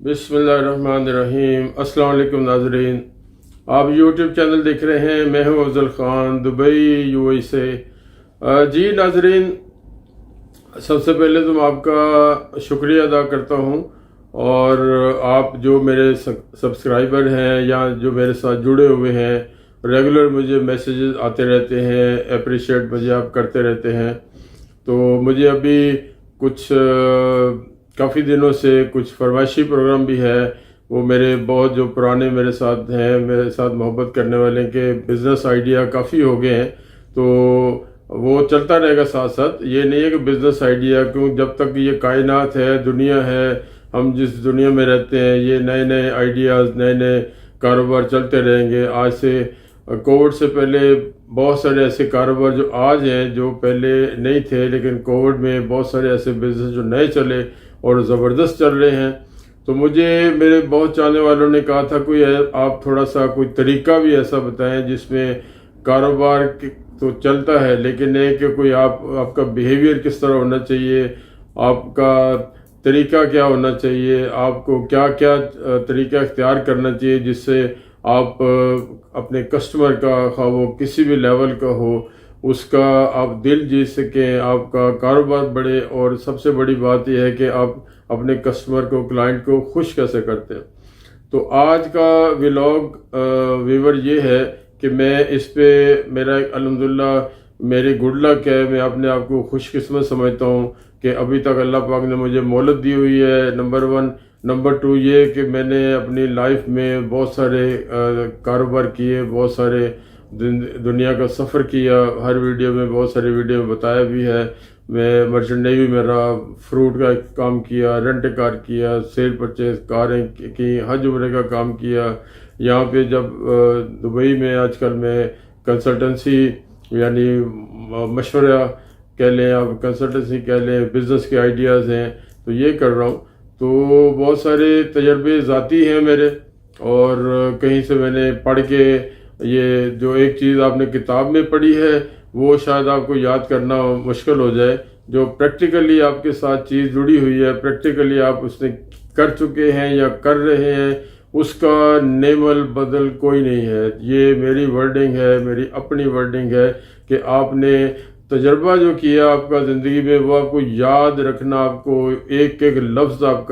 بسم اللہ الرحمن الرحیم۔ السلام علیکم ناظرین، آپ یوٹیوب چینل دیکھ رہے ہیں۔ میں ہوں افضل خان، دبئی یو اے سے۔ جی ناظرین، سب سے پہلے تو میں آپ کا شکریہ ادا کرتا ہوں، اور آپ جو میرے سبسکرائبر ہیں یا جو میرے ساتھ جڑے ہوئے ہیں، ریگولر مجھے میسیجز آتے رہتے ہیں، اپریشیٹ مجھے آپ کرتے رہتے ہیں۔ تو مجھے ابھی کچھ کافی دنوں سے کچھ فرمائشی پروگرام بھی ہے، وہ میرے بہت جو پرانے میرے ساتھ ہیں، میرے ساتھ محبت کرنے والے کے بزنس آئیڈیا کافی ہو گئے ہیں، تو وہ چلتا رہے گا ساتھ ساتھ۔ یہ نہیں ہے کہ بزنس آئیڈیا، کیوں جب تک یہ کائنات ہے، دنیا ہے، ہم جس دنیا میں رہتے ہیں، یہ نئے نئے آئیڈیاز، نئے نئے کاروبار چلتے رہیں گے۔ آج سے کووڈ سے پہلے بہت سارے ایسے کاروبار جو آج ہیں جو پہلے نہیں تھے، لیکن کووڈ میں بہت سارے ایسے بزنس جو نئے چلے اور زبردست چل رہے ہیں۔ تو مجھے میرے بہت چاہنے والوں نے کہا تھا کوئی آپ تھوڑا سا کوئی طریقہ بھی ایسا بتائیں جس میں کاروبار تو چلتا ہے، لیکن یہ کہ کوئی آپ کا بیہیویئر کس طرح ہونا چاہیے، آپ کا طریقہ کیا ہونا چاہیے، آپ کو کیا کیا طریقہ اختیار کرنا چاہیے جس سے آپ اپنے کسٹمر کا، خواہ وہ کسی بھی لیول کا ہو، اس کا آپ دل جیت سکیں، آپ کا کاروبار بڑھے، اور سب سے بڑی بات یہ ہے کہ آپ اپنے کسٹمر کو، کلائنٹ کو خوش کیسے کرتے ہیں۔ تو آج کا ولاگ ویور یہ ہے کہ میں اس پہ میرا الحمدللہ میری گڈ لک ہے، میں اپنے آپ کو خوش قسمت سمجھتا ہوں کہ ابھی تک اللہ پاک نے مجھے مہلت دی ہوئی ہے، نمبر 1۔ نمبر 2 یہ کہ میں نے اپنی لائف میں بہت سارے کاروبار کیے، بہت سارے دنیا کا سفر کیا، ہر ویڈیو میں، بہت ساری ویڈیو میں بتایا بھی ہے۔ میں مرچنٹ نیوی میں رہا، فروٹ کا کام کیا، رینٹ کار کیا، سیل پرچیز کاریں کی، حج عمرے کا کام کیا۔ یہاں پہ جب دبئی میں آج کل میں کنسلٹنسی یعنی مشورہ کہہ لیں، آپ کنسلٹنسی کہہ لیں، بزنس کے آئیڈیاز ہیں، تو یہ کر رہا ہوں۔ تو بہت سارے تجربے ذاتی ہیں میرے، اور کہیں سے میں نے پڑھ کے، یہ جو ایک چیز آپ نے کتاب میں پڑھی ہے وہ شاید آپ کو یاد کرنا مشکل ہو جائے، جو پریکٹیکلی آپ کے ساتھ چیز جڑی ہوئی ہے، پریکٹیکلی آپ اس نے کر چکے ہیں یا کر رہے ہیں، اس کا نعم البدل کوئی نہیں ہے۔ یہ میری ورڈنگ ہے، میری اپنی ورڈنگ ہے کہ آپ نے تجربہ جو کیا آپ کا زندگی میں، وہ آپ کو یاد رکھنا، آپ کو ایک ایک لفظ آپ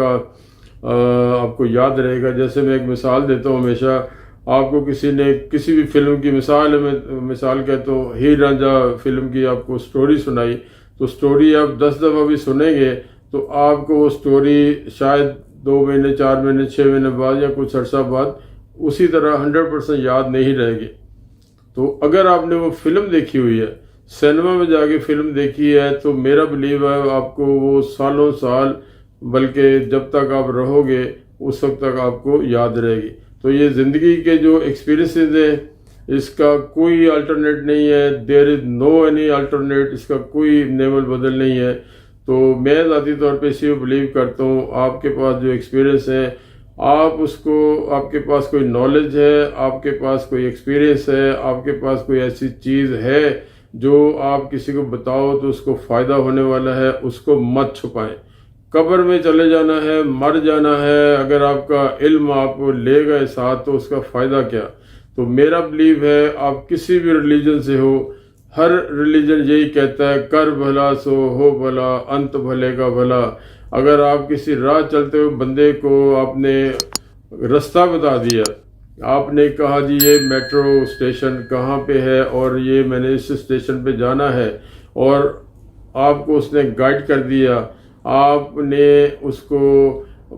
کو یاد رہے گا۔ جیسے میں ایک مثال دیتا ہوں ہمیشہ، آپ کو کسی نے کسی بھی فلم کی مثال کہتا ہوں، ہیر رانجھا فلم کی آپ کو سٹوری سنائی، تو سٹوری آپ 10 دفعہ بھی سنیں گے تو آپ کو وہ سٹوری شاید 2 مہینے، 4 مہینے، 6 مہینے بعد یا کچھ عرصہ بعد اسی طرح 100% یاد نہیں رہے گی۔ تو اگر آپ نے وہ فلم دیکھی ہوئی ہے، سینما میں جا کے فلم دیکھی ہے، تو میرا بلیو ہے آپ کو وہ سالوں سال، بلکہ جب تک آپ رہو گے اس وقت تک آپ کو یاد رہے گی۔ تو یہ زندگی کے جو ایکسپیرینسز ہیں، اس کا کوئی الٹرنیٹ نہیں ہے، دیر از نو اینی الٹرنیٹ، اس کا کوئی نعم البدل نہیں ہے۔ تو میں ذاتی طور پہ اسی کو بلیو کرتا ہوں، آپ کے پاس جو ایکسپیرینس ہے، آپ اس کو، آپ کے پاس کوئی نالج ہے، آپ کے پاس کوئی ایکسپیرینس ہے، آپ کے پاس کوئی ایسی چیز ہے جو آپ کسی کو بتاؤ تو اس کو فائدہ ہونے والا ہے، اس کو مت چھپائیں۔ قبر میں چلے جانا ہے، مر جانا ہے، اگر آپ کا علم آپ کو لے گئے ساتھ تو اس کا فائدہ کیا؟ تو میرا بلیو ہے آپ کسی بھی ریلیجن سے ہو، ہر ریلیجن یہی کہتا ہے کر بھلا سو ہو بھلا، انت بھلے کا بھلا۔ اگر آپ کسی راہ چلتے ہوئے بندے کو آپ نے رستہ بتا دیا، آپ نے کہا جی یہ میٹرو اسٹیشن کہاں پہ ہے اور یہ میں نے اس اسٹیشن پہ جانا ہے، اور آپ کو اس نے گائیڈ کر دیا، آپ نے اس کو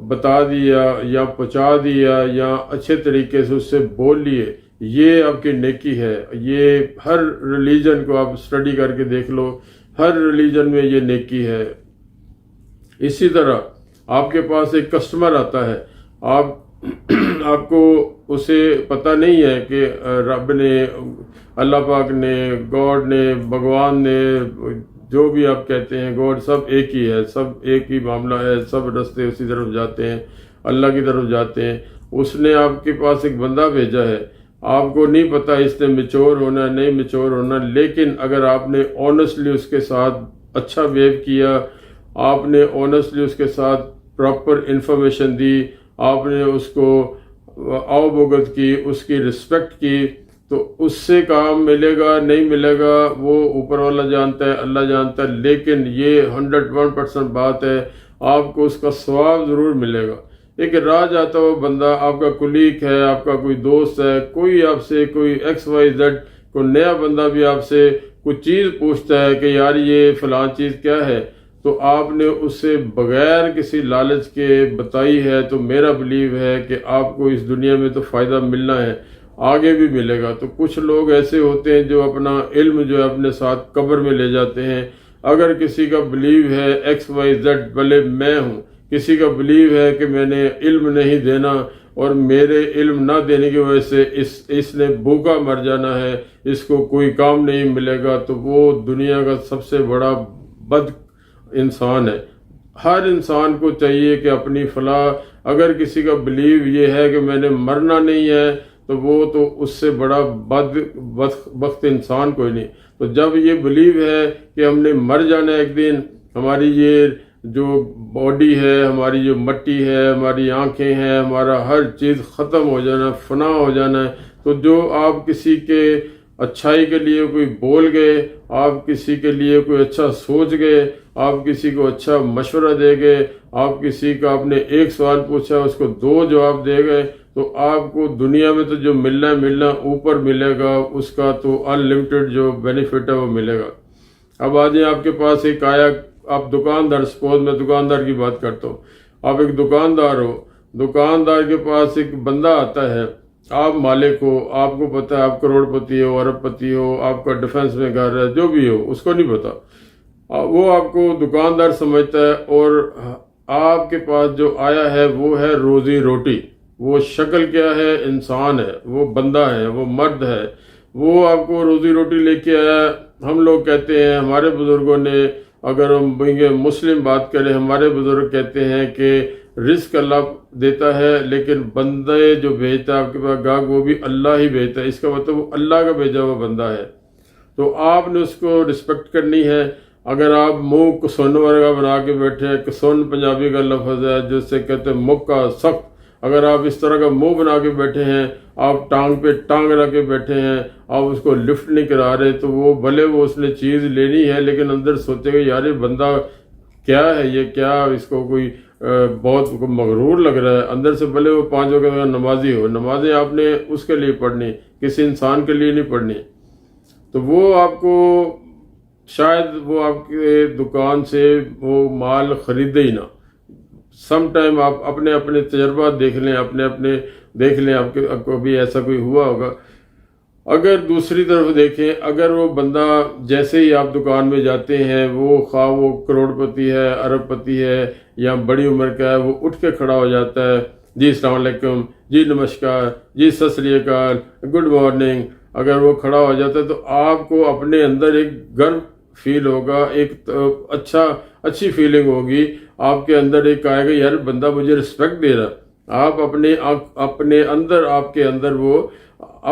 بتا دیا یا پہنچا دیا یا اچھے طریقے سے اس سے بول لیے، یہ آپ کی نیکی ہے۔ یہ ہر ریلیجن کو آپ اسٹڈی کر کے دیکھ لو، ہر ریلیجن میں یہ نیکی ہے۔ اسی طرح آپ کے پاس ایک کسٹمر آتا ہے، آپ کو اسے پتہ نہیں ہے کہ رب نے، اللہ پاک نے، گاڈ نے، بھگوان نے، جو بھی آپ کہتے ہیں، گاڈ سب ایک ہی ہے، سب ایک ہی معاملہ ہے، سب رستے اسی طرف جاتے ہیں، اللہ کی طرف جاتے ہیں۔ اس نے آپ کے پاس ایک بندہ بھیجا ہے، آپ کو نہیں پتہ اس نے میچور ہونا نہیں میچور ہونا، لیکن اگر آپ نے آنیسٹلی اس کے ساتھ اچھا بیہیو کیا، آپ نے آنیسٹلی اس کے ساتھ پراپر انفارمیشن دی، آپ نے اس کو آؤ بھگت کی، اس کی رسپیکٹ کی، تو اس سے کام ملے گا نہیں ملے گا وہ اوپر والا جانتا ہے، اللہ جانتا ہے، لیکن یہ 101% بات ہے، آپ کو اس کا ثواب ضرور ملے گا۔ ایک راہ جاتا ہوا بندہ، آپ کا کولیگ ہے، آپ کا کوئی دوست ہے، کوئی آپ سے کوئی XYZ، کوئی نیا بندہ بھی آپ سے کوئی چیز پوچھتا ہے کہ یار یہ فلاں چیز کیا ہے، تو آپ نے اس سے بغیر کسی لالچ کے بتائی ہے، تو میرا بلیو ہے کہ آپ کو اس دنیا میں تو فائدہ ملنا ہے، آگے بھی ملے گا۔ تو کچھ لوگ ایسے ہوتے ہیں جو اپنا علم جو ہے اپنے ساتھ قبر میں لے جاتے ہیں۔ اگر کسی کا بلیو ہے XYZ، بھلے میں ہوں، کسی کا بلیو ہے کہ میں نے علم نہیں دینا اور میرے علم نہ دینے کی وجہ سے اس نے بھوکا مر جانا ہے، اس کو کوئی کام نہیں ملے گا، تو وہ دنیا کا سب سے بڑا بد انسان ہے۔ ہر انسان کو چاہیے کہ اپنی فلاح، اگر کسی کا بلیو یہ ہے کہ میں نے مرنا نہیں ہے، تو وہ تو اس سے بڑا بدبخت انسان کوئی نہیں۔ تو جب یہ بلیو ہے کہ ہم نے مر جانا ہے ایک دن، ہماری یہ جو باڈی ہے، ہماری جو مٹی ہے، ہماری آنکھیں ہیں، ہمارا ہر چیز ختم ہو جانا ہے، فنا ہو جانا ہے، تو جو آپ کسی کے اچھائی کے لیے کوئی بول گئے، آپ کسی کے لیے کوئی اچھا سوچ گئے، آپ کسی کو اچھا مشورہ دے گئے، آپ کسی کا آپ نے ایک سوال پوچھا اس کو 2 جواب دے گئے، تو آپ کو دنیا میں تو جو ملنا اوپر ملے گا، اس کا تو ان لمیٹڈ جو بینیفٹ ہے وہ ملے گا۔ اب آج آپ کے پاس ایک آیا، آپ دکاندار، سپوز میں دکاندار کی بات کرتا ہوں، آپ ایک دکاندار ہو، دکاندار کے پاس ایک بندہ آتا ہے، آپ مالک ہو، آپ کو پتہ ہے آپ کروڑ پتی ہو، ارب پتی ہو، آپ کا ڈیفنس میں گھر ہے، جو بھی ہو، اس کو نہیں پتا، وہ آپ کو دکاندار سمجھتا ہے، اور آپ کے پاس جو آیا ہے وہ ہے روزی روٹی، وہ شکل کیا ہے، انسان ہے، وہ بندہ ہے، وہ مرد ہے، وہ آپ کو روزی روٹی لے کے آیا۔ ہم لوگ کہتے ہیں، ہمارے بزرگوں نے، اگر ہم مسلم بات کریں، ہمارے بزرگ کہتے ہیں کہ رزق اللہ دیتا ہے، لیکن بندے جو بھیجتا ہے آپ کے پاس گاہک، وہ بھی اللہ ہی بھیجتا ہے، اس کا مطلب وہ اللہ کا بھیجا ہوا بندہ ہے، تو آپ نے اس کو رسپیکٹ کرنی ہے۔ اگر آپ منہ کسن ورگا بنا کے بیٹھے ہیں، کسن پنجابی کا لفظ ہے جس سے کہتے ہیں مکہ سخت، اگر آپ اس طرح کا منہ بنا کے بیٹھے ہیں، آپ ٹانگ پہ ٹانگ رکھ کے بیٹھے ہیں، آپ اس کو لفٹ نہیں کرا رہے، تو وہ بھلے وہ اس نے چیز لینی ہے، لیکن اندر سوچے گا یار یہ بندہ کیا ہے، یہ کیا اس کو کوئی بہت مغرور لگ رہا ہے اندر سے، بھلے وہ 5 وقت کا نمازی ہو، نمازیں آپ نے اس کے لیے پڑھنی، کسی انسان کے لیے نہیں پڑھنی، تو وہ آپ کو شاید وہ آپ کے دکان سے وہ مال خریدے ہی نہ۔ سم ٹائم آپ اپنے تجربات دیکھ لیں، اپنے دیکھ لیں، آپ کو بھی ایسا کوئی ہوا ہوگا۔ اگر دوسری طرف دیکھیں، اگر وہ بندہ جیسے ہی آپ دکان میں جاتے ہیں، وہ خواہ وہ کروڑ پتی ہے، ارب پتی ہے، یا بڑی عمر کا ہے، وہ اٹھ کے کھڑا ہو جاتا ہے، جی السلام علیکم، جی نمسکار، جی ست سری اکال، گڈ مارننگ، اگر وہ کھڑا ہو جاتا ہے تو آپ کو اپنے اندر ایک گرو فیل ہوگا، ایک اچھی فیلنگ ہوگی، آپ کے اندر ایک آئے گا یار بندہ مجھے رسپیکٹ دے رہا، آپ اپنے اندر، آپ کے اندر وہ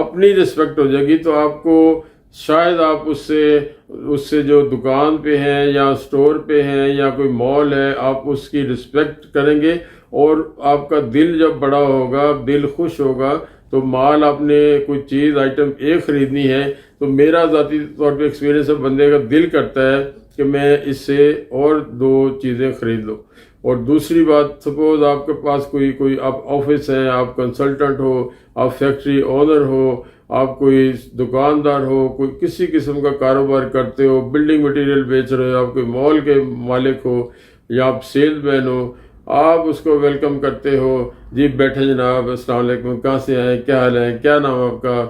اپنی رسپیکٹ ہو جائے گی، تو آپ کو شاید آپ اس سے جو دکان پہ ہیں یا اسٹور پہ ہیں یا کوئی مال ہے، آپ اس کی رسپیکٹ کریں گے، اور آپ کا دل جب بڑا ہوگا، دل خوش ہوگا، تو مال آپ نے کوئی چیز آئٹم ایک خریدنی ہے، تو میرا ذاتی طور پہ ایکسپیرینس ہے، بندے کا دل کرتا ہے کہ میں اس سے اور 2 چیزیں خرید لوں۔ اور دوسری بات، سپوز آپ کے پاس کوئی آپ آفس ہیں، آپ کنسلٹنٹ ہو، آپ فیکٹری اونر ہو، آپ کوئی دکاندار ہو، کوئی کسی قسم کا کاروبار کرتے ہو، بلڈنگ مٹیریل بیچ رہے ہو، آپ کوئی مال کے مالک ہو یا آپ سیلز مین ہو، آپ اس کو ویلکم کرتے ہو، جی بیٹھے جناب، السلام علیکم، کہاں سے آئے، کیا حال ہے، کیا نام آپ کا۔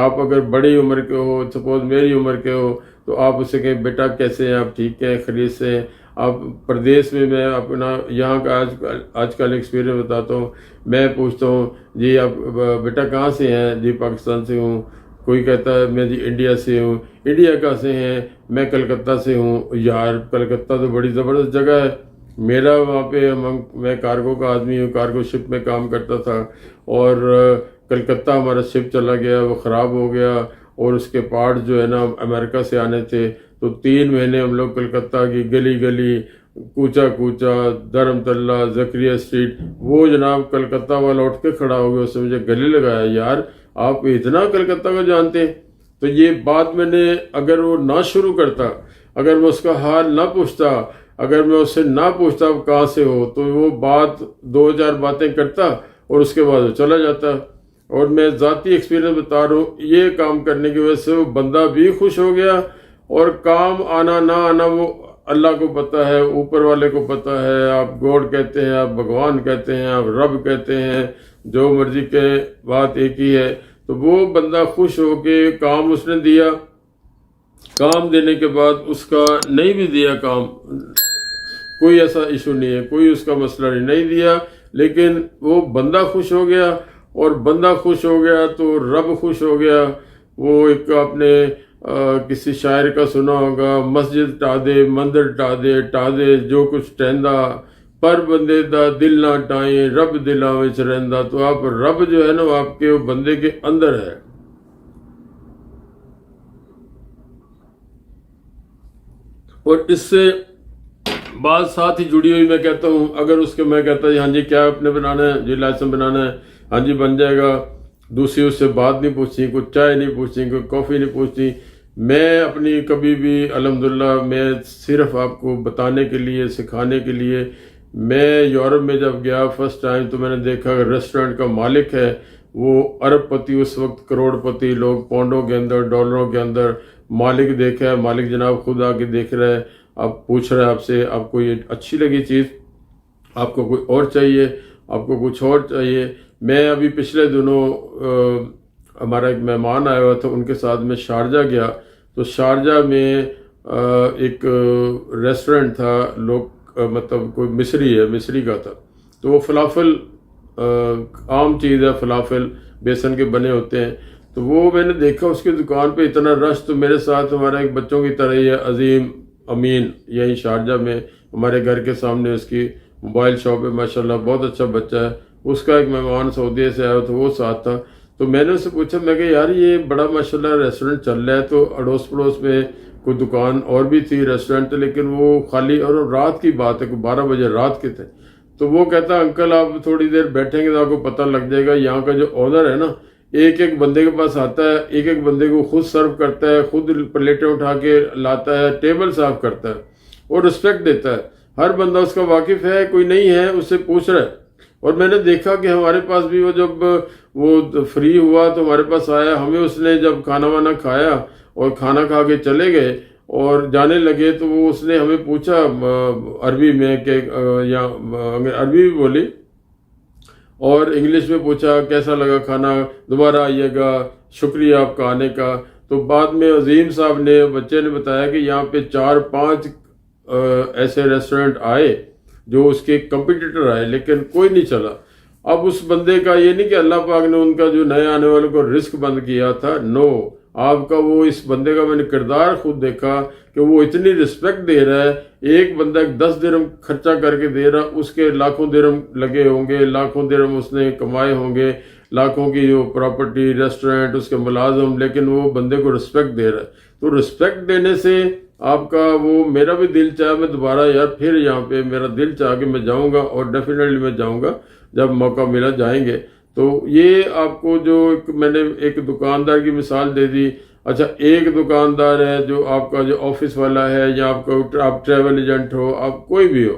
آپ اگر بڑی عمر کے ہو، سپوز میری عمر کے ہو، تو آپ اس سے کہیں بیٹا کیسے ہیں آپ، ٹھیک ہیں، خیریت سے ہیں۔ آپ پردیس میں اپنا یہاں کا آج کل ایکسپیرینس بتاتا ہوں، میں پوچھتا ہوں جی آپ بیٹا کہاں سے ہیں، جی پاکستان سے ہوں، کوئی کہتا ہے میں جی انڈیا سے ہوں، انڈیا کہاں سے ہیں، میں کلکتہ سے ہوں۔ یار کلکتہ تو بڑی زبردست جگہ ہے، میرا وہاں پہ میں کارگو کا آدمی ہوں، کارگو شپ میں کام کرتا تھا، اور کلکتہ ہمارا شپ چلا گیا، وہ خراب ہو گیا، اور اس کے پارٹ جو ہے نا امریکہ سے آنے تھے، تو 3 مہینے ہم لوگ کلکتہ کی گلی گلی کوچا کوچا، دھرم تلہ، زکریہ اسٹریٹ، وہ جناب کلکتہ والا اٹھ کے کھڑا ہو گیا، اس نے مجھے گلے لگایا، یار آپ اتنا کلکتہ کو جانتے ہیں؟ تو یہ بات میں نے اگر وہ نہ شروع کرتا، اگر میں اس کا حال نہ پوچھتا، اگر میں اس سے نہ پوچھتا آپ کہاں سے ہو، تو وہ بات 2-4 باتیں کرتا اور اس کے بعد وہ چلا جاتا۔ اور میں ذاتی ایکسپیرینس بتا رہا ہوں، یہ کام کرنے کی وجہ سے وہ بندہ بھی خوش ہو گیا، اور کام آنا نہ آنا وہ اللہ کو پتہ ہے، اوپر والے کو پتہ ہے، آپ گوڈ کہتے ہیں، آپ بھگوان کہتے ہیں، آپ رب کہتے ہیں، جو مرضی کہ بات ایک ہی ہے۔ تو وہ بندہ خوش ہو کے کام اس نے دیا، کام دینے کے بعد اس کا نہیں بھی دیا کام، کوئی ایسا ایشو نہیں ہے، کوئی اس کا مسئلہ نہیں دیا، لیکن وہ بندہ خوش ہو گیا، اور بندہ خوش ہو گیا تو رب خوش ہو گیا۔ وہ ایک آپ نے کسی شاعر کا سنا ہوگا، مسجد ٹا دے مندر ٹا دے جو کچھ ٹہندا، پر بندے دا دل نہ ٹائیں رب دلاں وچ رہندا۔ تو آپ رب جو ہے نا وہ آپ کے بندے کے اندر ہے۔ اور اس سے بات ساتھ ہی جڑی ہوئی میں کہتا ہوں، اگر اس کے میں کہتا ہاں جی کیا آپ نے بنانا ہے، جی لائسن بنانا ہے، ہاں جی بن جائے گا، دوسری اس سے بات نہیں پوچھتی، کوئی چائے نہیں پوچھتی، کوئی کافی نہیں پوچھتی۔ میں اپنی کبھی بھی الحمدللہ، میں صرف آپ کو بتانے کے لیے، سکھانے کے لیے، میں یورپ میں جب گیا فرسٹ ٹائم تو میں نے دیکھا کہ ریسٹورنٹ کا مالک ہے وہ ارب پتی، اس وقت کروڑ پتی لوگ پاؤنڈوں کے اندر، ڈالروں کے اندر، مالک دیکھا ہے، مالک جناب خود آ کے دیکھ رہا ہے، آپ پوچھ رہے ہیں آپ سے، آپ کو یہ اچھی لگی چیز، آپ کو کوئی اور چاہیے، آپ کو کچھ اور چاہیے۔ میں ابھی پچھلے دنوں ہمارا ایک مہمان آیا ہوا تھا، ان کے ساتھ میں شارجہ گیا، تو شارجہ میں ایک ریسٹورنٹ تھا، لوگ مطلب کوئی مصری ہے، مصری کا تھا، تو وہ فلافل عام چیز ہے، فلافل بیسن کے بنے ہوتے ہیں، تو وہ میں نے دیکھا اس کی دکان پہ اتنا رش، تو میرے ساتھ ہمارا ایک بچوں کی طرح ہی ہے عظیم امین، یہی شارجہ میں ہمارے گھر کے سامنے اس کی موبائل شاپ ہے، ماشاءاللہ بہت اچھا بچہ ہے، اس کا ایک مہمان سعودیہ سے آیا تو وہ ساتھ تھا۔ تو میں نے اس سے پوچھا، میں کہ یار یہ بڑا ماشاءاللہ ریسٹورنٹ چل رہا ہے، تو اڑوس پڑوس میں کوئی دکان اور بھی تھی، ریسٹورنٹ، لیکن وہ خالی، اور رات کی بات ہے، کوئی 12 بجے رات کے تھے۔ تو وہ کہتا انکل آپ تھوڑی دیر بیٹھیں گے تو آپ کو پتہ لگ جائے گا، یہاں کا جو آنر ہے نا، ایک ایک بندے کے پاس آتا ہے، ایک ایک بندے کو خود سرو کرتا ہے، خود پلیٹیں اٹھا کے لاتا ہے، ٹیبل صاف کرتا ہے اور رسپیکٹ دیتا ہے، ہر بندہ اس کا واقف ہے، کوئی نہیں ہے اس سے پوچھ رہا ہے۔ اور میں نے دیکھا کہ ہمارے پاس بھی وہ جب وہ فری ہوا تو ہمارے پاس آیا، ہمیں اس نے جب کھانا وانا کھایا اور کھانا کھا کے چلے گئے اور جانے لگے، تو وہ اس نے ہمیں پوچھا عربی میں کہ یا عربی بھی بولی اور انگلش میں پوچھا کیسا لگا کھانا، دوبارہ آئیے گا، شکریہ آپ کا آنے کا۔ تو بعد میں عظیم صاحب نے، بچے نے بتایا کہ یہاں پہ 4-5 ایسے ریسٹورنٹ آئے جو اس کے کمپیٹیٹر آئے، لیکن کوئی نہیں چلا۔ اب اس بندے کا یہ نہیں کہ اللہ پاک نے ان کا جو نئے آنے والوں کو رزق بند کیا تھا، نو، آپ کا وہ اس بندے کا میں نے کردار خود دیکھا کہ وہ اتنی رسپیکٹ دے رہا ہے، ایک بندہ 10 درہم خرچہ کر کے دے رہا، اس کے لاکھوں درہم لگے ہوں گے، لاکھوں درہم اس نے کمائے ہوں گے، لاکھوں کی جو پراپرٹی، ریسٹورنٹ، اس کے ملازم، لیکن وہ بندے کو رسپیکٹ دے رہا ہے۔ تو رسپیکٹ دینے سے آپ کا وہ، میرا بھی دل چاہا میں دوبارہ یار پھر یہاں پہ، میرا دل چاہ کہ میں جاؤں گا، اور ڈیفینیٹلی میں جاؤں گا، جب موقع ملا جائیں گے۔ تو یہ آپ کو جو میں نے ایک دکاندار کی مثال دے دی۔ اچھا، ایک دکاندار ہے جو آپ کا جو آفس والا ہے، یا آپ ٹریول ایجنٹ ہو، آپ کوئی بھی ہو،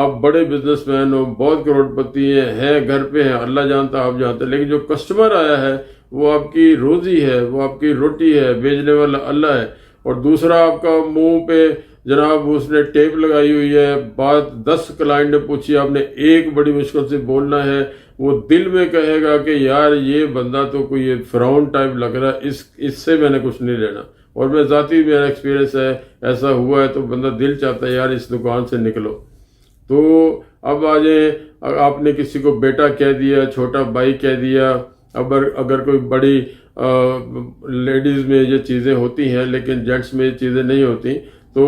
آپ بڑے بزنس مین ہو، بہت کروڑ پتی ہیں، گھر پہ ہیں، اللہ جانتا آپ جانتے، لیکن جو کسٹمر آیا ہے وہ آپ کی روزی ہے، وہ آپ کی روٹی ہے، بیچنے والا اللہ ہے۔ اور دوسرا آپ کا منہ پہ جناب اس نے ٹیپ لگائی ہوئی ہے، بات 10 کلائنٹ نے پوچھی، آپ نے ایک بڑی مشکل سے بولنا ہے، وہ دل میں کہے گا کہ یار یہ بندہ تو کوئی فرعون ٹائپ لگ رہا ہے، اس سے میں نے کچھ نہیں لینا۔ اور میں ذاتی میرا ایکسپیرینس ہے، ایسا ہوا ہے، تو بندہ دل چاہتا ہے یار اس دکان سے نکلو۔ تو اب آ جائیں، آپ نے کسی کو بیٹا کہہ دیا، چھوٹا بھائی کہہ دیا، اگر کوئی بڑی لیڈیز میں یہ چیزیں ہوتی ہیں لیکن جینٹس میں یہ چیزیں نہیں ہوتی، تو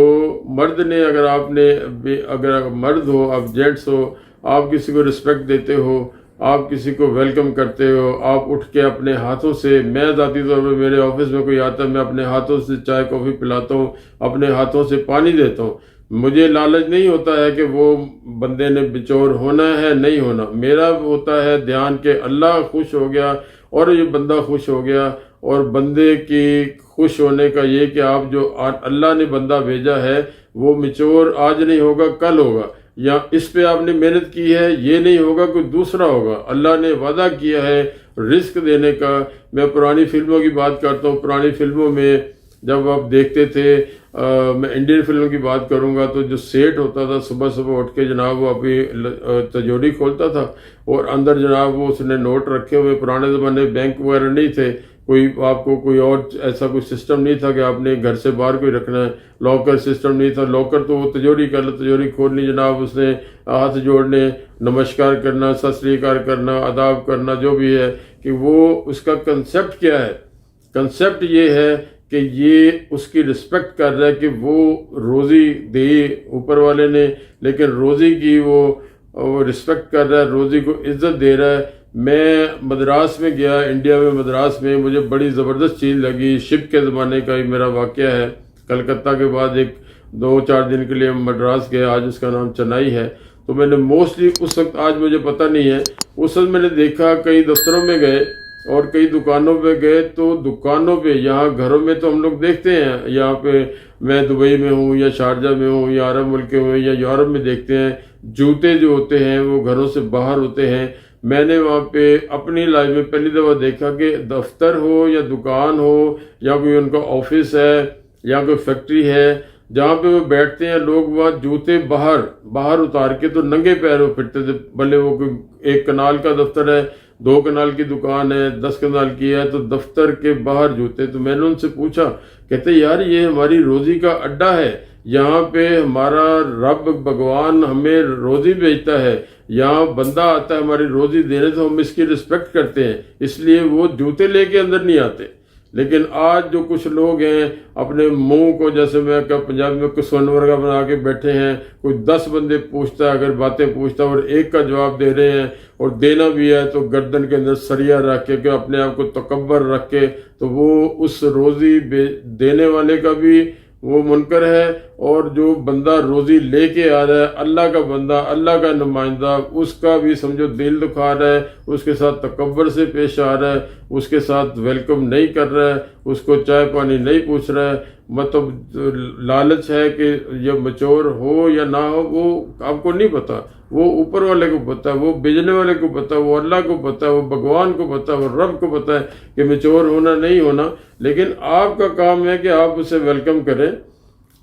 مرد نے، اگر مرد ہو، آپ جینٹس ہو، آپ کسی کو رسپیکٹ دیتے ہو، آپ کسی کو ویلکم کرتے ہو، آپ اٹھ کے اپنے ہاتھوں سے، میں ذاتی طور پہ میرے آفس میں کوئی آتا ہے، میں اپنے ہاتھوں سے چائے کافی پلاتا ہوں، اپنے ہاتھوں سے پانی دیتا ہوں۔ مجھے لالچ نہیں ہوتا ہے کہ وہ بندے نے بچور ہونا ہے نہیں ہونا، میرا ہوتا ہے دھیان کہ اللہ خوش ہو گیا اور یہ بندہ خوش ہو گیا، اور بندے کی خوش ہونے کا یہ کہ آپ جو اللہ نے بندہ بھیجا ہے وہ مچور آج نہیں ہوگا کل ہوگا، یا اس پہ آپ نے محنت کی ہے یہ نہیں ہوگا کوئی دوسرا ہوگا، اللہ نے وعدہ کیا ہے رزق دینے کا۔ میں پرانی فلموں کی بات کرتا ہوں، پرانی فلموں میں جب آپ دیکھتے تھے، میں انڈین فلم کی بات کروں گا، تو جو سیٹ ہوتا تھا صبح صبح اٹھ کے جناب وہ اپنی تجوری کھولتا تھا اور اندر جناب وہ اس نے نوٹ رکھے ہوئے، پرانے زمانے بینک وغیرہ نہیں تھے، کوئی آپ کو کوئی اور ایسا کوئی سسٹم نہیں تھا کہ آپ نے گھر سے باہر کوئی رکھنا ہے، لاکر سسٹم نہیں تھا، لاکر تو وہ تجوری کر لو، تجوری کھولنی جناب اس نے ہاتھ جوڑنے، نمسکار کرنا، ست سری اکال کرنا، آداب کرنا، جو بھی ہے کہ وہ اس کا کنسیپٹ کیا ہے، کنسیپٹ یہ ہے کہ یہ اس کی رسپیکٹ کر رہا ہے کہ وہ روزی دی اوپر والے نے، لیکن روزی کی وہ رسپیکٹ کر رہا ہے، روزی کو عزت دے رہا ہے۔ میں مدراس میں گیا، انڈیا میں مدراس میں، مجھے بڑی زبردست چیز لگی، شپ کے زمانے کا یہ میرا واقعہ ہے۔ کلکتہ کے بعد ایک 2-4 دن کے لیے مدراس گیا، آج اس کا نام چنائی ہے۔ تو میں نے موسٹلی اس وقت، آج مجھے پتہ نہیں ہے، اس وقت میں نے دیکھا کئی دفتروں میں گئے اور کئی دکانوں پہ گئے، تو دکانوں پہ، یہاں گھروں میں تو ہم لوگ دیکھتے ہیں، یہاں پہ میں دبئی میں ہوں یا شارجہ میں ہوں یا عرب ملک میں یا یورپ میں دیکھتے ہیں، جوتے جو ہوتے ہیں وہ گھروں سے باہر ہوتے ہیں۔ میں نے وہاں پہ اپنی لائف میں پہلی دفعہ دیکھا کہ دفتر ہو یا دکان ہو یا کوئی ان کا آفس ہے یا کوئی فیکٹری ہے، جہاں پہ وہ بیٹھتے ہیں لوگ، وہاں جوتے باہر اتار کے تو ننگے پیر پھرتے تھے، بھلے وہ کوئی 1 کنال کا دفتر ہے، 2 کنال کی دکان ہے، 10 کنال کی ہے، تو دفتر کے باہر جوتے۔ تو میں نے ان سے پوچھا، کہتے یار یہ ہماری روزی کا اڈا ہے، یہاں پہ ہمارا رب بھگوان ہمیں روزی بھیجتا ہے، یہاں بندہ آتا ہے ہماری روزی دینے، تو ہم اس کی رسپیکٹ کرتے ہیں، اس لیے وہ جوتے لے کے اندر نہیں آتے۔ لیکن آج جو کچھ لوگ ہیں اپنے منہ کو، جیسے میں پنجابی میں کسون ورگا بنا کے بیٹھے ہیں، کوئی 10 بندے پوچھتا ہے، اگر باتیں پوچھتا ہے اور ایک کا جواب دے رہے ہیں، اور دینا بھی ہے تو گردن کے اندر سریا رکھ کے، کہ اپنے آپ کو تکبر رکھ کے، تو وہ اس روزی دینے والے کا بھی وہ منکر ہے، اور جو بندہ روزی لے کے آ رہا ہے، اللہ کا بندہ، اللہ کا نمائندہ، اس کا بھی سمجھو دل دکھا رہا ہے، اس کے ساتھ تکبر سے پیش آ رہا ہے، اس کے ساتھ ویلکم نہیں کر رہا ہے، اس کو چائے پانی نہیں پوچھ رہا ہے۔ مطلب لالچ ہے کہ یہ مچور ہو یا نہ ہو، وہ آپ کو نہیں پتا، وہ اوپر والے کو پتا ہے، وہ بھیجنے والے کو پتا ہے، وہ اللہ کو پتا ہے، وہ بھگوان کو پتا ہے، وہ رب کو پتا ہے کہ مچور ہونا نہیں ہونا، لیکن آپ کا کام ہے کہ آپ اسے ویلکم کریں۔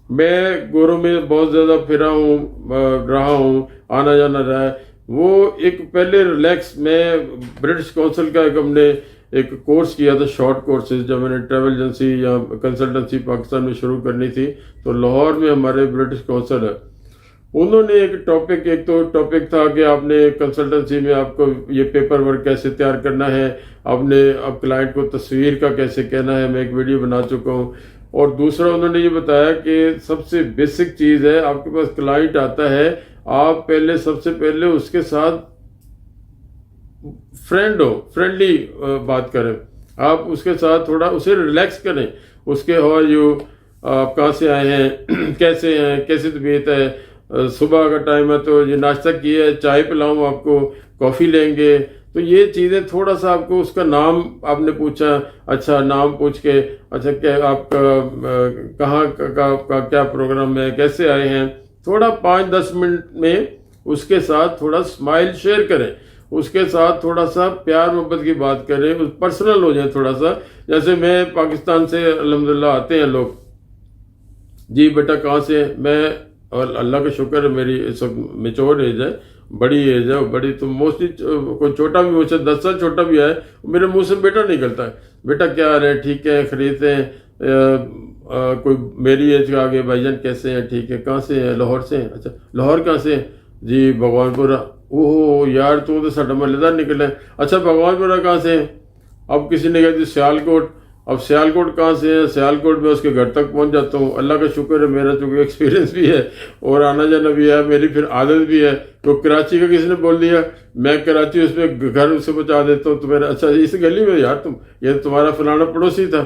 میں گوروں میں بہت زیادہ پھرا ہوں، رہا ہوں، آنا جانا رہا ہے، وہ ایک پہلے ریلیکس، میں برٹش کونسل کا ہم نے ایک کورس کیا تھا، شارٹ کورسز، جب میں نے ٹریول ایجنسی یا کنسلٹنسی پاکستان میں شروع کرنی تھی، تو لاہور میں ہمارے برٹش کونسل ہے، انہوں نے ایک ٹاپک تھا کہ آپ نے کنسلٹنسی میں آپ کو یہ پیپر ورک کیسے تیار کرنا ہے، آپ نے اب کلائنٹ کو تصویر کا کیسے کہنا ہے، میں ایک ویڈیو بنا چکا ہوں۔ اور دوسرا انہوں نے یہ بتایا کہ سب سے بیسک چیز ہے، آپ کے پاس کلائنٹ آتا ہے، آپ سب سے پہلے اس کے ساتھ فرینڈلی بات کریں، آپ اس کے ساتھ تھوڑا اسے ریلیکس کریں، اس کے ہاؤ آر یو، آپ کہاں سے آئے ہیں، کیسے ہیں، کیسی طبیعت ہے، صبح کا ٹائم ہے تو یہ ناشتہ کیا ہے، چائے پلاؤں آپ کو، کافی لیں گے، تو یہ چیزیں تھوڑا سا آپ کو، اس کا نام آپ نے پوچھا، اچھا نام پوچھ کے، اچھا کیا آپ کا کہاں کا کیا پروگرام ہے، کیسے آئے ہیں، تھوڑا 5-10 منٹ میں اس کے ساتھ تھوڑا اسمائل شیئر کریں، اس کے ساتھ تھوڑا سا پیار محبت کی بات کریں، پرسنل ہو جائیں تھوڑا سا۔ جیسے میں پاکستان سے الحمدللہ آتے ہیں لوگ، جی بیٹا کہاں سے، میں، اور اللہ کا شکر ہے میری اس وقت میچور ایج ہے، بڑی ایج ہے، بڑی تو موسٹلی کوئی چھوٹا بھی مجھ سے 10 سال چھوٹا بھی آئے، میرے منہ سے بیٹا نکلتا ہے، بیٹا کیا رہے، ٹھیک ہے، خریدتے ہیں، کوئی میری ایج کا آگے، بھائی جان کیسے ہیں، ٹھیک ہے، کہاں سے ہیں، لاہور سے ہیں، اچھا لاہور کہاں سے ہیں، جی بھگوان پورہ، اوہ یار تو ساڈا محلے دار نکلا ہے، اچھا بھگوان پورہ کہاں سے ہیں، اب کسی نے کہا جی سیالکوٹ، اب سیالکوٹ کہاں سے ہے، سیالکوٹ میں اس کے گھر تک پہنچ جاتا ہوں، اللہ کا شکر ہے میرا چونکہ ایکسپیرینس بھی ہے اور آنا جانا بھی ہے، میری پھر عادت بھی ہے، تو کراچی کا کسی نے بول دیا، میں کراچی اس میں گھر سے پہنچا دیتا ہوں، تو میرا اچھا اس گلی میں یار یہ تمہارا فلانا پڑوسی تھا۔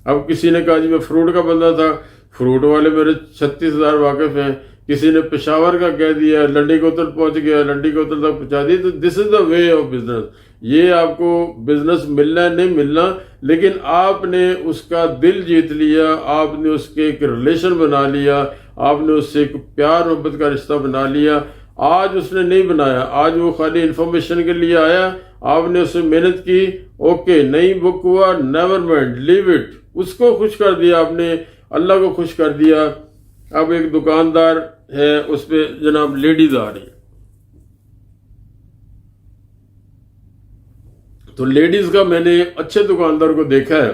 اب کسی نے کہا جی میں فروٹ کا بندہ تھا، فروٹ والے میرے 36,000 واقف ہیں، کسی نے پشاور کا کہہ دیا، لنڈی کوتل پہنچ گیا، لنڈی کوتل تک پہنچا دی. تو دس از دا وے آف بزنس. یہ آپ کو بزنس ملنا ہے نہیں ملنا، لیکن آپ نے اس کا دل جیت لیا، آپ نے اس کے ایک ریلیشن بنا لیا، آپ نے اس سے ایک پیار محبت کا رشتہ بنا لیا. آج اس نے نہیں بنایا، آج وہ خالی انفارمیشن کے لیے آیا، آپ نے اس سے محنت کی، اوکے نہیں بک ہوا، نیور مائنڈ، لیو اٹ. اس کو خوش کر دیا آپ نے، اللہ کو خوش کر دیا. اب ایک دکاندار ہے، اس پہ جناب لیڈیز آ رہی ہیں، تو لیڈیز کا میں نے اچھے دکاندار کو دیکھا ہے،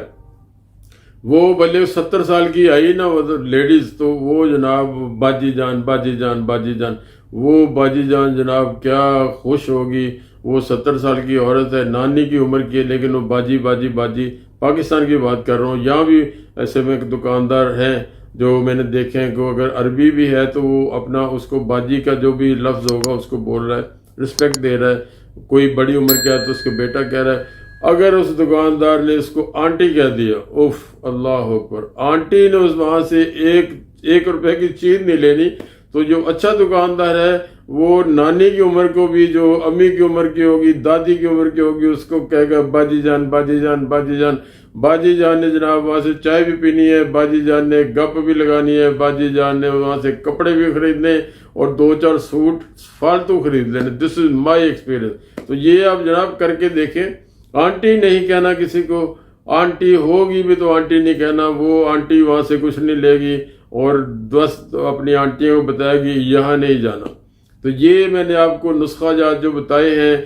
وہ بھلے 70 سال کی آئی نا وہ لیڈیز، تو وہ جناب باجی جان باجی جان باجی جان، وہ باجی جان جناب کیا خوش ہوگی. وہ 70 سال کی عورت ہے، نانی کی عمر کی ہے، لیکن وہ باجی باجی باجی. پاکستان کی بات کر رہا ہوں، یہاں بھی ایسے میں دکاندار ہیں جو میں نے دیکھے ہیں کہ اگر عربی بھی ہے تو وہ اپنا اس کو باجی کا جو بھی لفظ ہوگا اس کو بول رہا ہے، رسپیکٹ دے رہا ہے. کوئی بڑی عمر کا ہے تو اس کے بیٹا کہہ رہا ہے. اگر اس دکاندار نے اس کو آنٹی کہہ دیا، اوف اللہ اکبر، آنٹی نے اس وہاں سے ایک روپے کی چیز نہیں لینی. تو جو اچھا دکاندار ہے وہ نانی کی عمر کو بھی، جو امی کی عمر کی ہوگی، دادی کی عمر کی ہوگی، اس کو کہے گا باجی جان باجی جان باجی جان. باجی جان نے جناب وہاں سے چائے بھی پینی ہے، باجی جان نے گپ بھی لگانی ہے، باجی جان نے وہاں سے کپڑے بھی خریدنے اور 2-4 سوٹ فالتو خرید لینے. دس از مائی ایکسپیرئنس. تو یہ آپ جناب کر کے دیکھیں. آنٹی نہیں کہنا کسی کو، آنٹی ہوگی بھی تو آنٹی نہیں کہنا، وہ آنٹی وہاں سے کچھ نہیں لے گی اور دوست اپنی آنٹیوں کو بتائے گی یہاں نہیں جانا. تو یہ میں نے آپ کو نسخہ جات جو بتائے ہیں،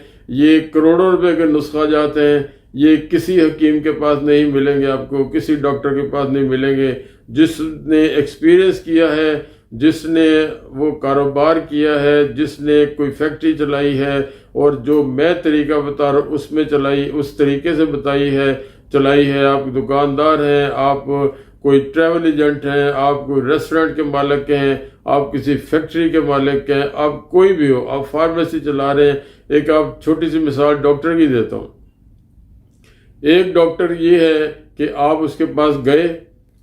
یہ کروڑوں روپے کے نسخہ جات ہیں. یہ کسی حکیم کے پاس نہیں ملیں گے، آپ کو کسی ڈاکٹر کے پاس نہیں ملیں گے. جس نے ایکسپیرئنس کیا ہے، جس نے وہ کاروبار کیا ہے، جس نے کوئی فیکٹری چلائی ہے اور جو میں طریقہ بتا رہا ہوں اس میں چلائی، اس طریقے سے چلائی ہے. آپ دکاندار ہیں، آپ کوئی ٹریول ایجنٹ ہیں، آپ کوئی ریسٹورنٹ کے مالک ہیں، آپ کسی فیکٹری کے مالک ہیں، آپ کوئی بھی ہو، آپ فارمیسی چلا رہے ہیں. ایک آپ چھوٹی سی مثال ڈاکٹر کی دیتا ہوں. ایک ڈاکٹر یہ ہے کہ آپ اس کے پاس گئے،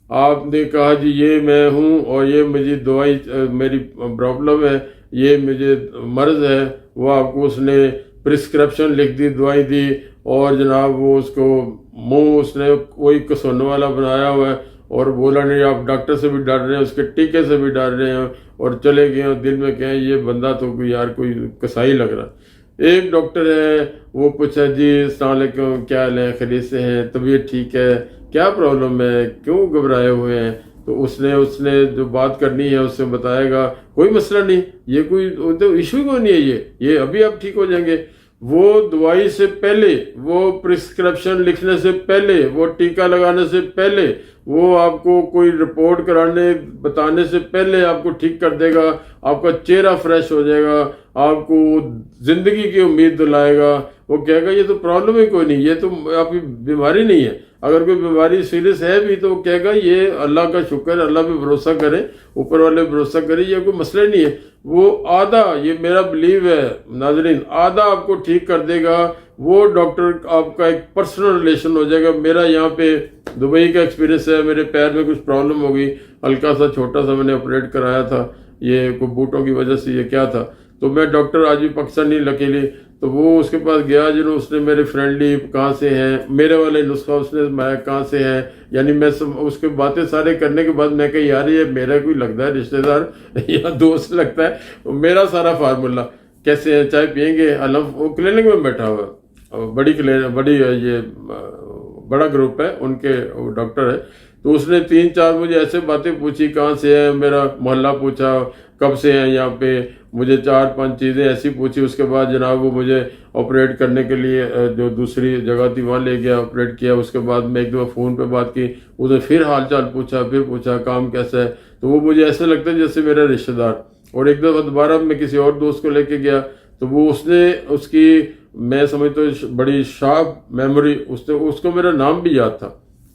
آپ نے کہا جی یہ میں ہوں اور یہ مجھے دوائی، میری پرابلم ہے، یہ مجھے مرض ہے. وہ آپ کو اس نے پرسکرپشن لکھ دی، دوائی دی، اور جناب وہ اس کو منہ اس نے کوئی کسونے والا بنایا ہوا ہے اور بولا نہیں آپ ڈاکٹر سے بھی ڈر رہے ہیں، اس کے ٹیکے سے بھی ڈر رہے ہیں اور چلے گئے اور دل میں کہیں یہ بندہ تو کوئی یار کوئی کسائی لگ رہا. ایک ڈاکٹر ہے، وہ پوچھا جی السلام علیکم، کیا حال ہے، خیریت سے ہیں، طبیعت ٹھیک ہے، کیا پرابلم ہے، کیوں گھبرائے ہوئے ہیں. تو اس نے جو بات کرنی ہے اس سے بتائے گا کوئی مسئلہ نہیں، یہ کوئی تو ایشو کوئی نہیں ہے، یہ ابھی آپ ٹھیک ہو جائیں گے. وہ دوائی سے پہلے، وہ پرسکرپشن لکھنے سے پہلے، وہ ٹیکہ لگانے سے پہلے، وہ آپ کو کوئی رپورٹ کرانے بتانے سے پہلے آپ کو ٹھیک کر دے گا. آپ کا چہرہ فریش ہو جائے گا، آپ کو زندگی کی امید دلائے گا. وہ کہے گا یہ تو پرابلم ہی کوئی نہیں، یہ تو آپ کی بیماری نہیں ہے. اگر کوئی بیماری سیریس ہے بھی تو وہ کہے گا یہ اللہ کا شکر، اللہ پہ بھروسہ کریں، اوپر والے پہ بھروسہ کریں، یہ کوئی مسئلہ نہیں ہے. وہ آدھا، یہ میرا بلیو ہے ناظرین، آدھا آپ کو ٹھیک کر دے گا. وہ ڈاکٹر آپ کا ایک پرسنل ریلیشن ہو جائے گا. میرا یہاں پہ دبئی کا ایکسپیرینس ہے، میرے پیر میں کچھ پرابلم ہو گئی، ہلکا سا چھوٹا سا میں نے آپریٹ کرایا تھا، یہ کوئی بوٹوں کی وجہ سے، یہ کیا تھا. تو میں ڈاکٹر آج بھی پاکستان نہیں لکیلی، تو وہ اس کے پاس گیا، جنہوں اس نے میرے فرینڈلی کہاں سے ہیں، میرے والے نسخہ اس نے میں کہاں سے ہیں، یعنی میں اس کے باتیں سارے کرنے کے بعد میں کہ یار یہ میرا کوئی لگتا ہے رشتہ دار یا دوست لگتا ہے. میرا سارا فارمولہ کیسے ہیں، چائے پئیں گے، وہ کلینک میں بیٹھا ہوا ہے، بڑی یہ بڑا گروپ ہے ان کے، ڈاکٹر ہے. تو اس نے 3-4 مجھے ایسے باتیں پوچھی، کہاں سے ہیں، میرا محلہ پوچھا، کب سے ہیں یہاں پہ، مجھے 4-5 چیزیں ایسی پوچھی. اس کے بعد جناب وہ مجھے آپریٹ کرنے کے لیے جو دوسری جگہ تھی وہاں لے گیا، آپریٹ کیا. اس کے بعد میں ایک دفعہ فون پہ بات کی، اس نے پھر حال چال پوچھا کام کیسا ہے. تو وہ مجھے ایسے لگتا ہے جیسے میرا رشتہ دار. اور ایک دفعہ دوبارہ میں کسی اور دوست کو لے کے گیا، تو وہ اس کی میں سمجھتا ہوں بڑی شارپ میموری، اس کو میرا نام بھی یاد تھا،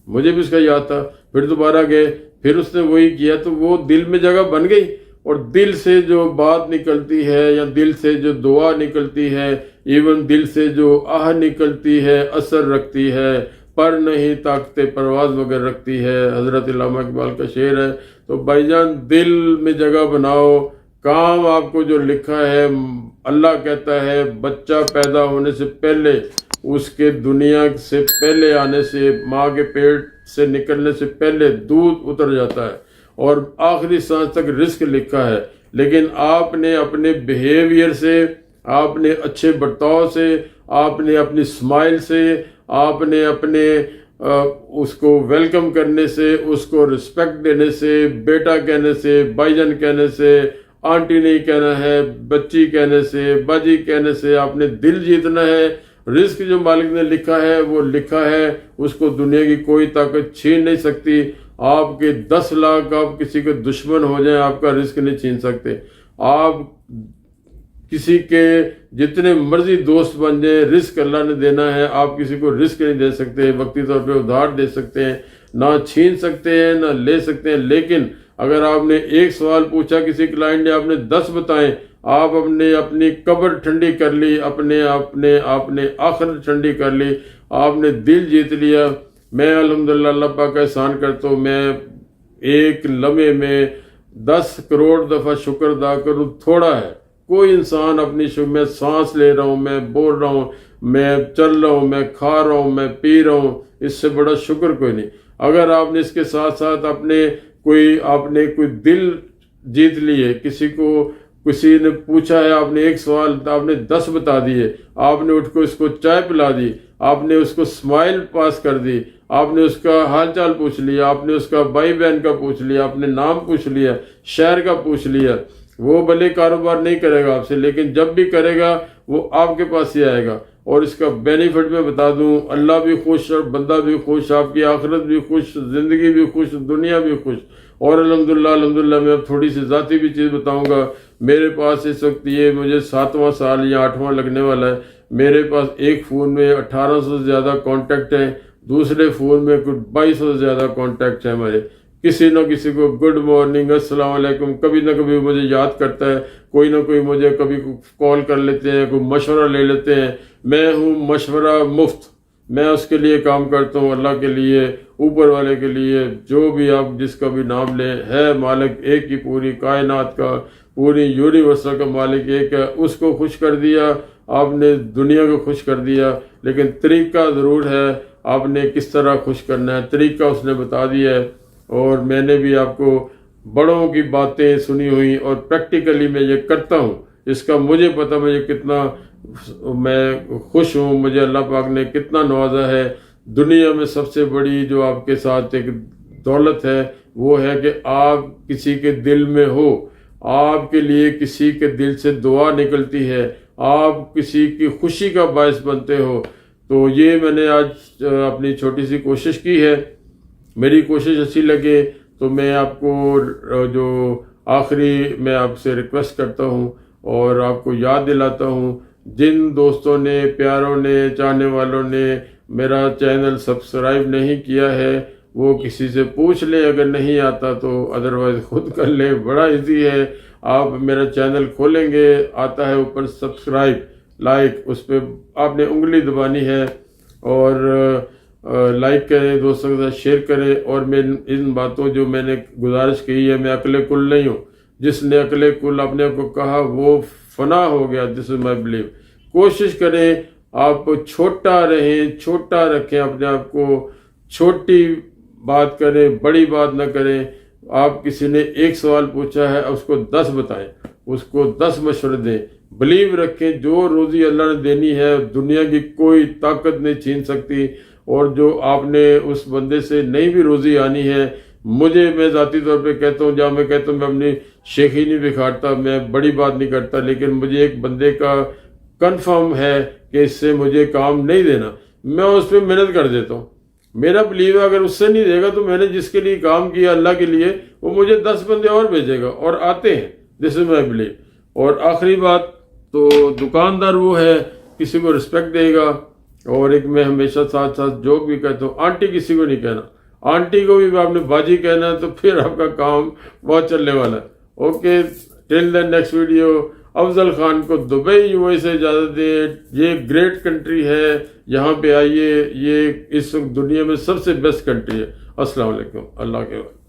مجھے بھی اس کا یاد تھا. پھر دوبارہ گئے، پھر اس نے وہی کیا، تو وہ دل میں جگہ بن گئی. اور دل سے جو بات نکلتی ہے یا دل سے جو دعا نکلتی ہے، ایون دل سے جو آہ نکلتی ہے، اثر رکھتی ہے. پر نہیں طاقت پرواز مگر رکھتی ہے، حضرت علامہ اقبال کا شعر ہے. تو بھائی جان دل میں جگہ بناؤ، کام آپ کو جو لکھا ہے، اللہ کہتا ہے بچہ پیدا ہونے سے پہلے، اس کے دنیا سے پہلے آنے سے، ماں کے پیٹ سے نکلنے سے پہلے دودھ اتر جاتا ہے اور آخری سانس تک رزق لکھا ہے. لیکن آپ نے اپنے بیہیویئر سے، آپ نے اچھے برتاؤ سے، آپ نے اپنی اسمائل سے، آپ نے اپنے اس کو ویلکم کرنے سے، اس کو رسپیکٹ دینے سے، بیٹا کہنے سے، بھائی جان کہنے سے، آنٹی نہیں کہنا ہے، بچی کہنے سے، باجی کہنے سے آپ نے دل جیتنا ہے. رزق جو مالک نے لکھا ہے وہ لکھا ہے، اس کو دنیا کی کوئی طاقت چھین نہیں سکتی. آپ کے 10 لاکھ آپ کسی کے دشمن ہو جائیں، آپ کا رزق نہیں چھین سکتے. آپ کسی کے جتنے مرضی دوست بن جائیں، رزق اللہ نے دینا ہے. آپ کسی کو رزق نہیں دے سکتے، وقتی طور پہ ادھار دے سکتے ہیں، نہ چھین سکتے ہیں نہ لے سکتے ہیں. لیکن اگر آپ نے ایک سوال پوچھا کسی کلائنٹ نے، آپ نے 10 بتائیں، آپ اپنی قبر ٹھنڈی کر لی، اپنے آخرت ٹھنڈی کر لی، آپ نے دل جیت لیا. میں الحمدللہ اللہ پاک کا احسان کرتا ہوں، میں ایک لمحے میں 10 کروڑ دفعہ شکر ادا کروں تھوڑا ہے. کوئی انسان اپنی میں سانس لے رہا ہوں، میں بول رہا ہوں، میں چل رہا ہوں، میں کھا رہا ہوں، میں پی رہا ہوں، اس سے بڑا شکر کوئی نہیں. اگر آپ نے اس کے ساتھ ساتھ آپ نے کوئی دل جیت لیے، کسی نے پوچھا ہے، آپ نے ایک سوال، آپ نے 10 بتا دیے، آپ نے اٹھ کو اس کو چائے پلا دی، آپ نے اس کو اسمائل پاس کر دی، آپ نے اس کا حال چال پوچھ لیا، آپ نے اس کا بھائی بہن کا پوچھ لیا، آپ نے نام پوچھ لیا، شہر کا پوچھ لیا. وہ بھلے کاروبار نہیں کرے گا آپ سے، لیکن جب بھی کرے گا وہ آپ کے پاس ہی آئے گا. اور اس کا بینیفٹ میں بتا دوں، اللہ بھی خوش اور بندہ بھی خوش، آپ کی آخرت بھی خوش، زندگی بھی خوش، دنیا بھی خوش. اور الحمدللہ میں اب تھوڑی سی ذاتی بھی چیز بتاؤں گا. میرے پاس اس وقت یہ مجھے 7واں سال یا 8واں لگنے والا ہے. میرے پاس ایک فون میں 1800 سے زیادہ کانٹیکٹ ہیں، دوسرے فون میں کچھ 2200 سے زیادہ کانٹیکٹ ہیں ہمارے. کسی نہ کسی کو گڈ مارننگ، السلام علیکم، کبھی نہ کبھی مجھے یاد کرتا ہے، کوئی نہ کوئی مجھے کبھی کال کر لیتے ہیں، کوئی مشورہ لے لیتے ہیں. میں ہوں مشورہ مفت، میں اس کے لیے کام کرتا ہوں، اللہ کے لیے، اوپر والے کے لیے. جو بھی آپ جس کا بھی نام لیں، ہے مالک ایک ہی، پوری کائنات کا، پوری یونیورسل کا مالک ایک ہے. اس کو خوش کر دیا آپ نے، دنیا کو خوش کر دیا. لیکن طریقہ ضرور ہے، آپ نے کس طرح خوش کرنا ہے، طریقہ اس نے بتا دیا ہے. اور میں نے بھی آپ کو بڑوں کی باتیں سنی ہوئی اور پریکٹیکلی میں یہ کرتا ہوں. اس کا مجھے پتہ مجھے کتنا میں خوش ہوں، مجھے اللہ پاک نے کتنا نوازا ہے. دنیا میں سب سے بڑی جو آپ کے ساتھ ایک دولت ہے وہ ہے کہ آپ کسی کے دل میں ہو، آپ کے لیے کسی کے دل سے دعا نکلتی ہے، آپ کسی کی خوشی کا باعث بنتے ہو. تو یہ میں نے آج اپنی چھوٹی سی کوشش کی ہے. میری کوشش اچھی لگے تو میں آپ کو جو آخری میں آپ سے ریکویسٹ کرتا ہوں اور آپ کو یاد دلاتا ہوں، جن دوستوں نے، پیاروں نے، چاہنے والوں نے میرا چینل سبسکرائب نہیں کیا ہے وہ کسی سے پوچھ لے، اگر نہیں آتا تو ادروائز خود کر لے. بڑا ایزی ہے، آپ میرا چینل کھولیں گے، آتا ہے اوپر سبسکرائب، لائک، اس پہ آپ نے انگلی دبانی ہے اور لائک کریں، دوستوں کے ساتھ شیئر کریں. اور میں ان باتوں جو میں نے گزارش کی ہے، میں عقل کل نہیں ہوں. جس نے عقل کل اپنے کو کہا وہ فنا ہو گیا. دس از مائی بلیو. کوشش کریں آپ چھوٹا رہیں، چھوٹا رکھیں اپنے آپ کو، چھوٹی بات کریں، بڑی بات نہ کریں. آپ کسی نے ایک سوال پوچھا ہے، اس کو 10 بتائیں، اس کو 10 مشورے دیں. بلیو رکھیں، جو روزی اللہ نے دینی ہے دنیا کی کوئی طاقت نہیں چھین سکتی. اور جو آپ نے اس بندے سے نہیں بھی روزی آنی ہے، میں ذاتی طور پہ کہتا ہوں، جہاں میں کہتا ہوں میں اپنی شیخی نہیں بکھارتا، میں بڑی بات نہیں کرتا، لیکن مجھے ایک بندے کا کنفرم ہے کہ اس سے مجھے کام نہیں دینا، میں اس پہ محنت کر دیتا ہوں. میرا بلیو ہے اگر اس سے نہیں دے گا تو میں نے جس کے لیے کام کیا اللہ کے لیے، وہ مجھے 10 بندے اور بھیجے گا، اور آتے ہیں. دس از مائی بلیو. اور آخری بات تو دکاندار وہ ہے کسی کو رسپیکٹ دے گا. اور ایک میں ہمیشہ ساتھ جوک بھی کہتا ہوں، آنٹی کسی کو نہیں کہنا. آنٹی کو بھی آپ نے باجی کہنا ہے تو پھر آپ کا کام بہت چلنے والا ہے. Okay, till the next video. Afzal Khan کو دبئی USA سے اجازت دیں. یہ گریٹ کنٹری ہے، یہاں پہ آئیے، یہ اس دنیا میں سب سے بیسٹ کنٹری ہے. السلام علیکم، اللہ کے بعد.